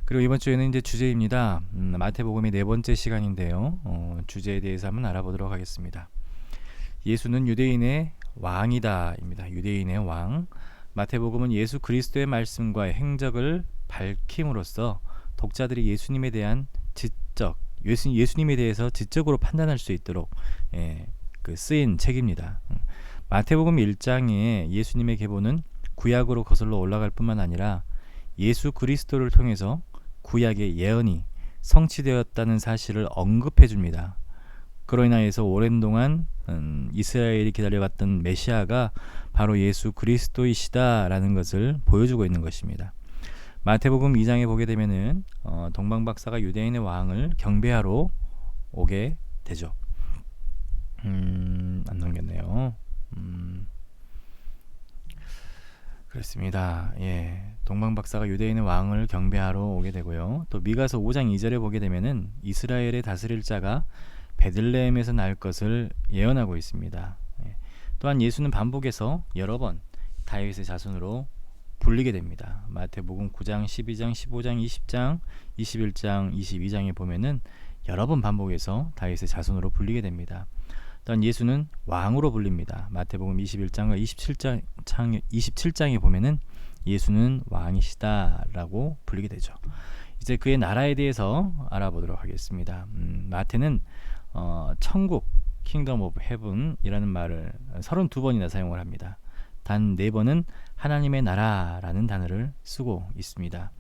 그리고 이번 주에는 이제 주제입니다. 마태복음의 네 번째 시간인데요. 주제에 대해서 한번 알아보도록 하겠습니다. 예수는 유대인의 왕이다입니다. 유대인의 왕. 마태복음은 예수 그리스도의 말씀과 행적을 밝힘으로써 독자들이 예수님에 대한 예수님에 대해서 지적으로 판단할 수 있도록 쓰인 책입니다. 마태복음 1장에 예수님의 계보는 구약으로 거슬러 올라갈 뿐만 아니라 예수 그리스도를 통해서 구약의 예언이 성취되었다는 사실을 언급해 줍니다. 그로 인하여서 오랜 동안 이스라엘이 기다려왔던 메시아가 바로 예수 그리스도이시다라는 것을 보여주고 있는 것입니다. 마태복음 2장에 보게 되면은 동방박사가 유대인의 왕을 경배하러 오게 되죠. 안 넘겼네요. 그렇습니다. 동방박사가 유대인의 왕을 경배하러 오게 되고요. 또 미가서 5장 2절에 보게 되면은 이스라엘의 다스릴 자가 베들레헴에서 날 것을 예언하고 있습니다. 또한 예수는 반복해서 여러 번 다윗의 자손으로 불리게 됩니다. 마태복음 9장, 12장, 15장, 20장, 21장, 22장에 보면은 여러 번 반복해서 다윗의 자손으로 불리게 됩니다. 또한 예수는 왕으로 불립니다. 마태복음 21장과 27장에 보면은 예수는 왕이시다라고 불리게 되죠. 이제 그의 나라에 대해서 알아보도록 하겠습니다. 마태는 천국, Kingdom of Heaven이라는 말을 32번이나 사용을 합니다. 단 4번은 하나님의 나라라는 단어를 쓰고 있습니다.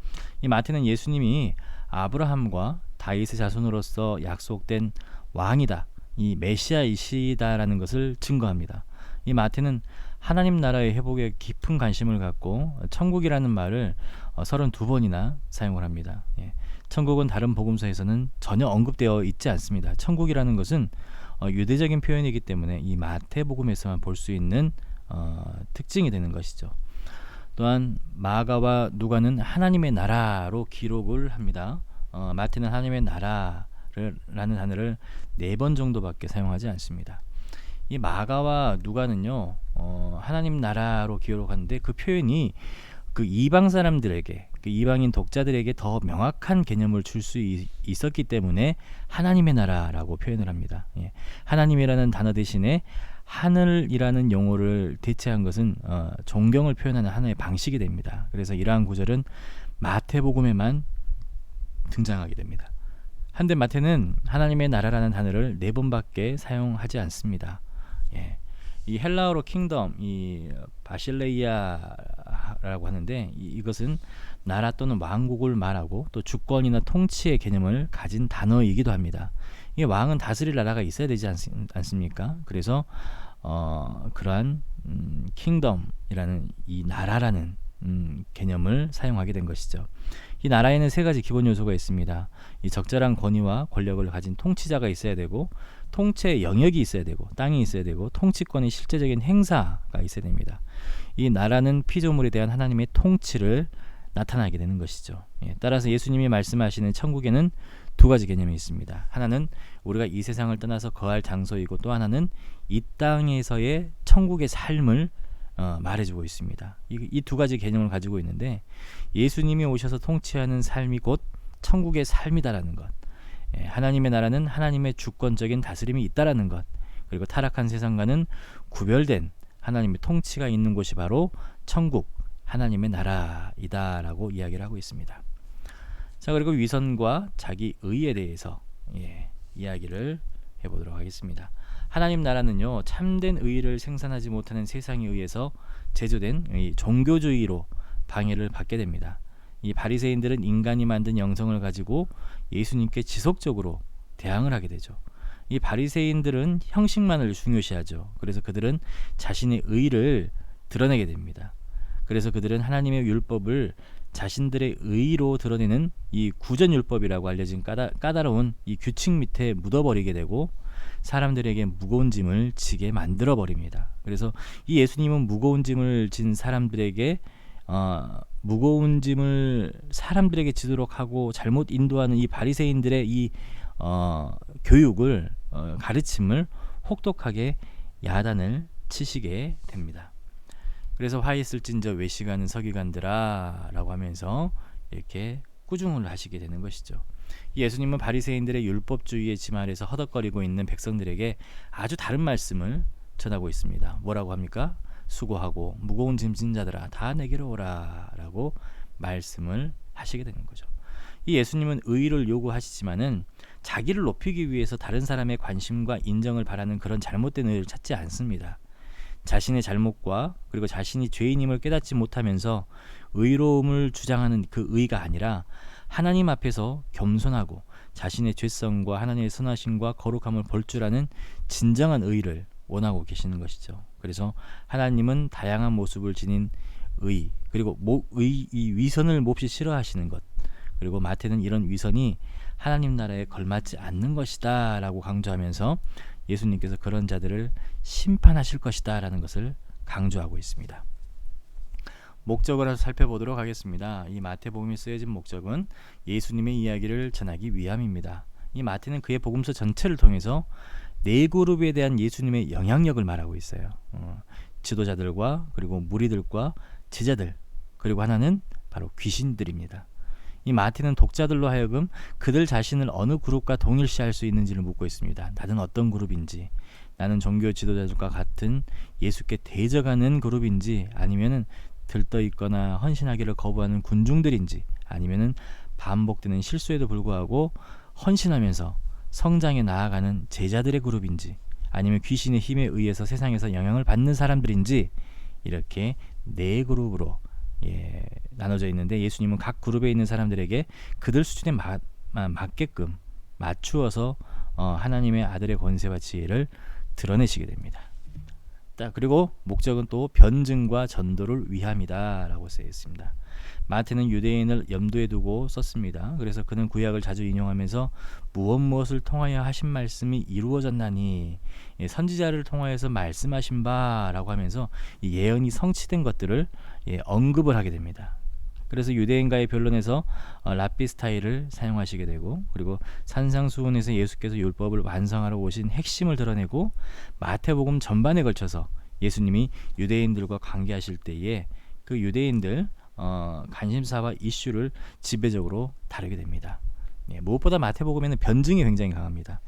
이 마태는 예수님이 아브라함과 다윗의 자손으로서 약속된 왕이다, 이 메시아이시다라는 것을 증거합니다. 이 마태는 하나님 나라의 회복에 깊은 관심을 갖고 천국이라는 말을 32번이나 사용을 합니다. 천국은 다른 복음서에서는 전혀 언급되어 있지 않습니다. 천국이라는 것은 유대적인 표현이기 때문에 이 마태복음에서만 볼 수 있는 특징이 되는 것이죠. 또한 마가와 누가는 하나님의 나라로 기록을 합니다. 마태는 하나님의 나라라는 단어를 4번 정도밖에 사용하지 않습니다. 이 마가와 누가는요, 하나님 나라로 기록하는데 그 표현이 그 이방 사람들에게, 그 이방인 독자들에게 더 명확한 개념을 줄 수 있었기 때문에 하나님의 나라라고 표현을 합니다. 하나님이라는 단어 대신에 하늘이라는 용어를 대체한 것은 존경을 표현하는 하나의 방식이 됩니다. 그래서 이러한 구절은 마태복음에만 등장하게 됩니다. 한데 마태는 하나님의 나라라는 단어를 4번밖에 사용하지 않습니다. 이 헬라어로 킹덤, 이 바실레이아라고 하는데 이것은 나라 또는 왕국을 말하고 또 주권이나 통치의 개념을 가진 단어이기도 합니다. 이 왕은 다스릴 나라가 있어야 되지 않습니까? 그래서 그러한 킹덤이라는 이 나라라는 개념을 사용하게 된 것이죠. 이 나라에는 3가지 기본 요소가 있습니다. 이 적절한 권위와 권력을 가진 통치자가 있어야 되고, 통치의 영역이 있어야 되고, 땅이 있어야 되고, 통치권의 실제적인 행사가 있어야 됩니다. 이 나라는 피조물에 대한 하나님의 통치를 나타나게 되는 것이죠. 따라서 예수님이 말씀하시는 천국에는 2가지 개념이 있습니다. 하나는 우리가 이 세상을 떠나서 거할 장소이고, 또 하나는 이 땅에서의 천국의 삶을 말해주고 있습니다. 이 2가지 개념을 가지고 있는데, 예수님이 오셔서 통치하는 삶이 곧 천국의 삶이다라는 것, 하나님의 나라는 하나님의 주권적인 다스림이 있다라는 것, 그리고 타락한 세상과는 구별된 하나님의 통치가 있는 곳이 바로 천국, 하나님의 나라이다라고 이야기를 하고 있습니다. 자, 그리고 위선과 자기 의에 대해서 이야기를 해보도록 하겠습니다. 하나님 나라는요, 참된 의를 생산하지 못하는 세상에 의해서 제조된 이 종교주의로 방해를 받게 됩니다. 이 바리새인들은 인간이 만든 영성을 가지고 예수님께 지속적으로 대항을 하게 되죠. 이 바리새인들은 형식만을 중요시하죠. 그래서 그들은 자신의 의를 드러내게 됩니다. 그래서 그들은 하나님의 율법을 자신들의 의로 드러내는 이 구전율법이라고 알려진 까다로운 이 규칙 밑에 묻어버리게 되고, 사람들에게 무거운 짐을 지게 만들어 버립니다. 그래서 이 예수님은 무거운 짐을 진 사람들에게 무거운 짐을 사람들에게 지도록 하고 잘못 인도하는 이 바리새인들의 이 교육을 가르침을 혹독하게 야단을 치시게 됩니다. 그래서 화 있을진저 외식하는 서기관들아 라고 하면서 이렇게 꾸중을 하시게 되는 것이죠. 예수님은 바리새인들의 율법주의의 짐 아래서 허덕거리고 있는 백성들에게 아주 다른 말씀을 전하고 있습니다. 뭐라고 합니까? 수고하고 무거운 짐 진 자들아 다 내게로 오라 라고 말씀을 하시게 되는 거죠. 이 예수님은 의를 요구하시지만은 자기를 높이기 위해서 다른 사람의 관심과 인정을 바라는 그런 잘못된 의를 찾지 않습니다. 자신의 잘못과 그리고 자신이 죄인임을 깨닫지 못하면서 의로움을 주장하는 그 의가 아니라 하나님 앞에서 겸손하고 자신의 죄성과 하나님의 선하심과 거룩함을 볼 줄 아는 진정한 의를 원하고 계시는 것이죠. 그래서 하나님은 다양한 모습을 지닌 의, 그리고 이 위선을 몹시 싫어하시는 것, 그리고 마태는 이런 위선이 하나님 나라에 걸맞지 않는 것이다 라고 강조하면서 예수님께서 그런 자들을 심판하실 것이다 라는 것을 강조하고 있습니다. 목적을 살펴보도록 하겠습니다. 이 마태복음이 쓰여진 목적은 예수님의 이야기를 전하기 위함입니다. 이 마태는 그의 복음서 전체를 통해서 네 그룹에 대한 예수님의 영향력을 말하고 있어요. 지도자들과 그리고 무리들과 제자들, 그리고 하나는 바로 귀신들입니다. 이 마태는 독자들로 하여금 그들 자신을 어느 그룹과 동일시할 수 있는지를 묻고 있습니다. 나는 어떤 그룹인지, 나는 종교 지도자들과 같은 예수께 대적하는 그룹인지, 아니면은 들떠있거나 헌신하기를 거부하는 군중들인지, 아니면은 반복되는 실수에도 불구하고 헌신하면서 성장해 나아가는 제자들의 그룹인지, 아니면 귀신의 힘에 의해서 세상에서 영향을 받는 사람들인지, 이렇게 네 그룹으로 나눠져 있는데 예수님은 각 그룹에 있는 사람들에게 그들 수준에 맞게끔 맞추어서 하나님의 아들의 권세와 지혜를 드러내시게 됩니다. 그리고 목적은 또 변증과 전도를 위함이다 라고 쓰여 있습니다. 마태는 유대인을 염두에 두고 썼습니다. 그래서 그는 구약을 자주 인용하면서 무엇을 통하여 하신 말씀이 이루어졌나니, 선지자를 통하여서 말씀하신 바라고 하면서 이 예언이 성취된 것들을 언급을 하게 됩니다. 그래서 유대인과의 변론에서 랍비 스타일을 사용하시게 되고, 그리고 산상수훈에서 예수께서 율법을 완성하러 오신 핵심을 드러내고, 마태복음 전반에 걸쳐서 예수님이 유대인들과 관계하실 때에 그 유대인들 관심사와 이슈를 지배적으로 다루게 됩니다. 무엇보다 마태복음에는 변증이 굉장히 강합니다.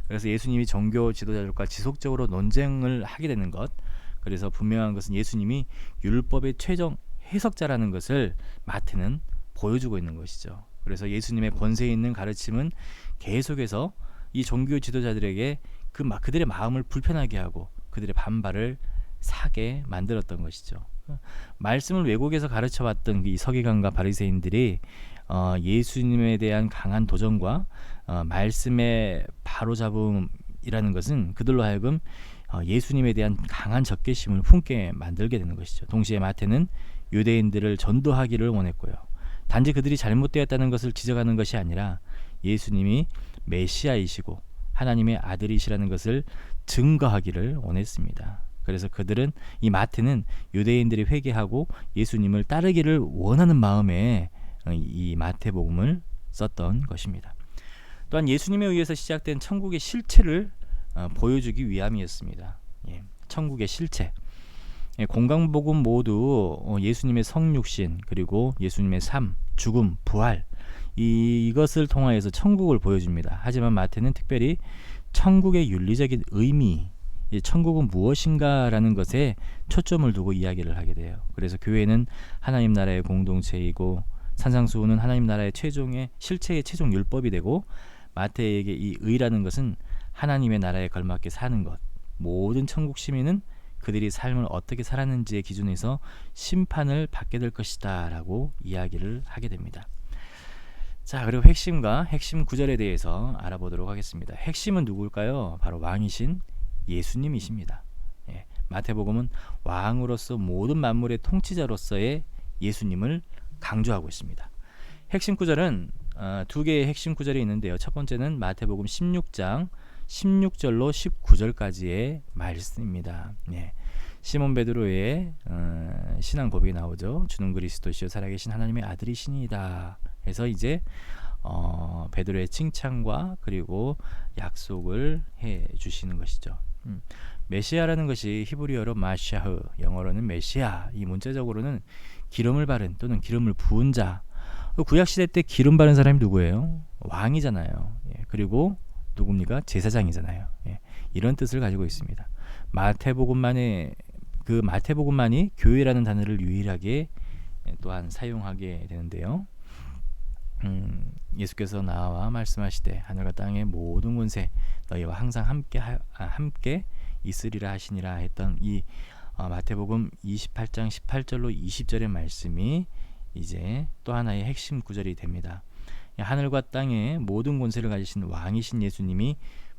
그래서 예수님이 종교 지도자들과 지속적으로 논쟁을 하게 되는 것, 그래서 분명한 것은 예수님이 율법의 최종 해석자라는 것을 마태는 보여주고 있는 것이죠. 그래서 예수님의 권세 있는 가르침은 계속해서 이 종교 지도자들에게 그들의 마음을 불편하게 하고 그들의 반발을 사게 만들었던 것이죠. 말씀을 왜곡해서 가르쳐왔던 이 서기관과 바리새인들이 예수님에 대한 강한 도전과 말씀의 바로잡음이라는 것은 그들로 하여금 예수님에 대한 강한 적개심을 품게 만들게 되는 것이죠. 동시에 마태는 유대인들을 전도하기를 원했고요. 단지 그들이 잘못되었다는 것을 지적하는 것이 아니라 예수님이 메시아이시고 하나님의 아들이시라는 것을 증거하기를 원했습니다. 그래서 이 마태는 유대인들이 회개하고 예수님을 따르기를 원하는 마음에 이 마태복음을 썼던 것입니다. 또한 예수님에 의해서 시작된 천국의 실체를 보여주기 위함이었습니다. 천국의 실체. 공강복음 모두 예수님의 성육신, 그리고 예수님의 삶, 죽음, 부활, 이것을 통하여서 천국을 보여줍니다. 하지만 마태는 특별히 천국의 윤리적인 의미, 천국은 무엇인가라는 것에 초점을 두고 이야기를 하게 돼요. 그래서 교회는 하나님 나라의 공동체이고, 산상수훈은 하나님 나라의 실체의 최종 율법이 되고, 마태에게 이 의라는 것은 하나님의 나라에 걸맞게 사는 것, 모든 천국 시민은 그들이 삶을 어떻게 살았는지의 기준에서 심판을 받게 될 것이다 라고 이야기를 하게 됩니다. 자, 그리고 핵심 구절에 대해서 알아보도록 하겠습니다. 핵심은 누굴까요? 바로 왕이신 예수님이십니다. 마태복음은 왕으로서 모든 만물의 통치자로서의 예수님을 강조하고 있습니다. 핵심 구절은 두 개의 핵심 구절이 있는데요. 첫 번째는 마태복음 16장 16절로 19절까지의 말씀입니다. 시몬 베드로의 신앙 고백이 나오죠. 주는 그리스도시요 살아계신 하나님의 아들이시니이다. 해서 이제 베드로의 칭찬과 그리고 약속을 해 주시는 것이죠. 메시아라는 것이 히브리어로 마샤흐, 영어로는 메시아, 이 문자적으로는 기름을 바른 또는 기름을 부은 자, 구약 시대 때 기름 바른 사람이 누구예요? 왕이잖아요. 예, 그리고 누굽니까? 제사장이잖아요. 예, 이런 뜻을 가지고 있습니다. 마태복음만이 교회라는 단어를 유일하게 또한 사용하게 되는데요. 예수께서 나와 말씀하시되 하늘과 땅의 모든 권세 너희와 항상 함께 있으리라 하시니라 했던 이 마태복음 28장 18절로 20절의 말씀이 이제 또 하나의 핵심 구절이 됩니다. 하늘과 땅의 모든 권세를 가지신 왕이신 예수님이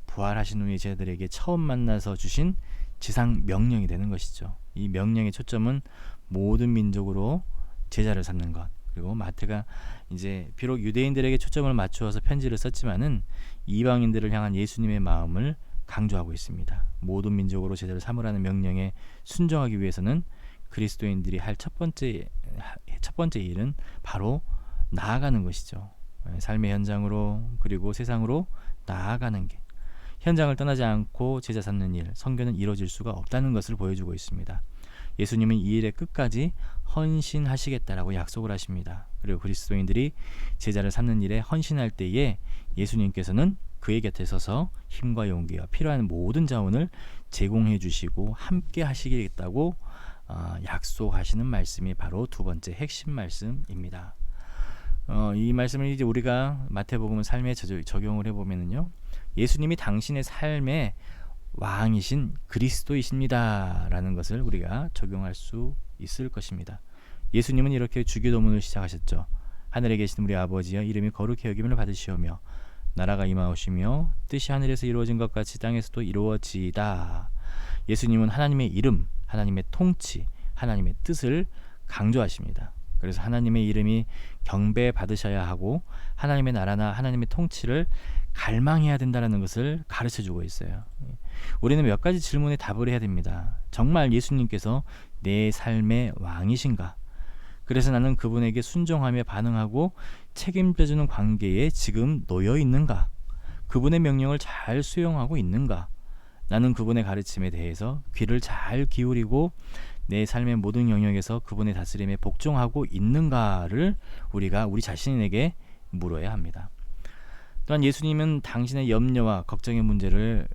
부활하신 후에 제자들에게 처음 만나서 주신 지상 명령이 되는 것이죠. 이 명령의 초점은 모든 민족으로 제자를 삼는 것. 그리고 마태가 이제 비록 유대인들에게 초점을 맞추어서 편지를 썼지만은 이방인들을 향한 예수님의 마음을 강조하고 있습니다. 모든 민족으로 제자를 삼으라는 명령에 순종하기 위해서는 그리스도인들이 할 첫 번째 일은 바로 나아가는 것이죠. 삶의 현장으로 그리고 세상으로 나아가는 게, 현장을 떠나지 않고 제자 삼는 일, 선교는 이루어질 수가 없다는 것을 보여주고 있습니다. 예수님은 이 일에 끝까지 헌신하시겠다라고 약속을 하십니다. 그리고 그리스도인들이 제자를 삼는 일에 헌신할 때에 예수님께서는 그의 곁에 서서 힘과 용기와 필요한 모든 자원을 제공해 주시고 함께 하시겠다고 약속하시는 말씀이 바로 두 번째 핵심 말씀입니다. 이 말씀을 이제 우리가 마태복음 삶에 적용을 해보면요, 예수님이 당신의 삶의 왕이신 그리스도이십니다 라는 것을 우리가 적용할 수 있을 것입니다. 예수님은 이렇게 주기도문을 시작하셨죠. 하늘에 계신 우리 아버지여, 이름이 거룩히 여김을 받으시오며 나라가 임하오시며 뜻이 하늘에서 이루어진 것 같이 땅에서도 이루어지이다. 예수님은 하나님의 이름, 하나님의 통치, 하나님의 뜻을 강조하십니다. 그래서 하나님의 이름이 경배받으셔야 하고 하나님의 나라나 하나님의 통치를 갈망해야 된다는 것을 가르쳐주고 있어요. 우리는 몇 가지 질문에 답을 해야 됩니다. 정말 예수님께서 내 삶의 왕이신가? 그래서 나는 그분에게 순종하며 반응하고 책임져주는 관계에 지금 놓여 있는가? 그분의 명령을 잘 수용하고 있는가? 나는 그분의 가르침에 대해서 귀를 잘 기울이고 내 삶의 모든 영역에서 그분의 다스림에 복종하고 있는가를 우리가 우리 자신에게 물어야 합니다. 또한 예수님은 당신의 염려와 걱정의 문제를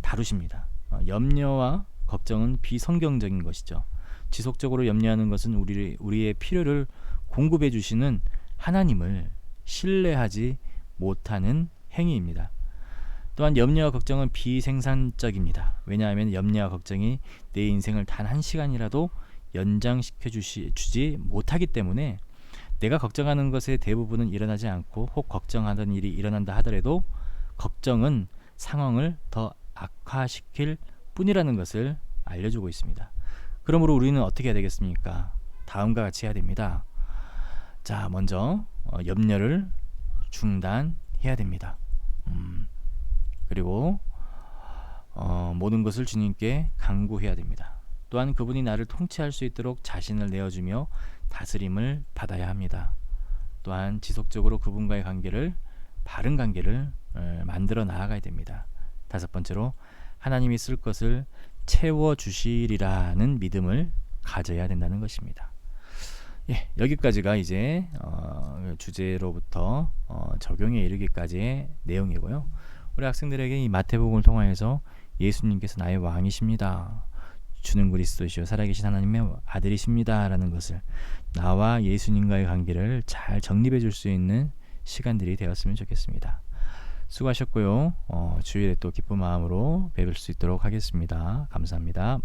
다루십니다. 염려와 걱정은 비성경적인 것이죠. 지속적으로 염려하는 것은 우리의 필요를 공급해 주시는 하나님을 신뢰하지 못하는 행위입니다. 또한 염려와 걱정은 비생산적입니다. 왜냐하면 염려와 걱정이 내 인생을 단 한 시간이라도 연장시켜 주지 못하기 때문에 내가 걱정하는 것의 대부분은 일어나지 않고, 혹 걱정하던 일이 일어난다 하더라도 걱정은 상황을 더 악화시킬 뿐이라는 것을 알려주고 있습니다. 그러므로 우리는 어떻게 해야 되겠습니까? 다음과 같이 해야 됩니다. 자, 먼저 염려를 중단해야 됩니다. 그리고 모든 것을 주님께 간구해야 됩니다. 또한 그분이 나를 통치할 수 있도록 자신을 내어주며 다스림을 받아야 합니다. 또한 지속적으로 그분과의 바른 관계를 만들어 나아가야 됩니다. 다섯 번째로 하나님이 쓸 것을 채워주시리라는 믿음을 가져야 된다는 것입니다. 예, 여기까지가 이제 주제로부터 적용에 이르기까지의 내용이고요. 우리 학생들에게 이 마태복음을 통하여서 예수님께서 나의 왕이십니다, 주는 그리스도시요 살아계신 하나님의 아들이십니다 라는 것을, 나와 예수님과의 관계를 잘 정립해 줄 수 있는 시간들이 되었으면 좋겠습니다. 수고하셨고요. 주일에 또 기쁜 마음으로 뵐 수 있도록 하겠습니다. 감사합니다.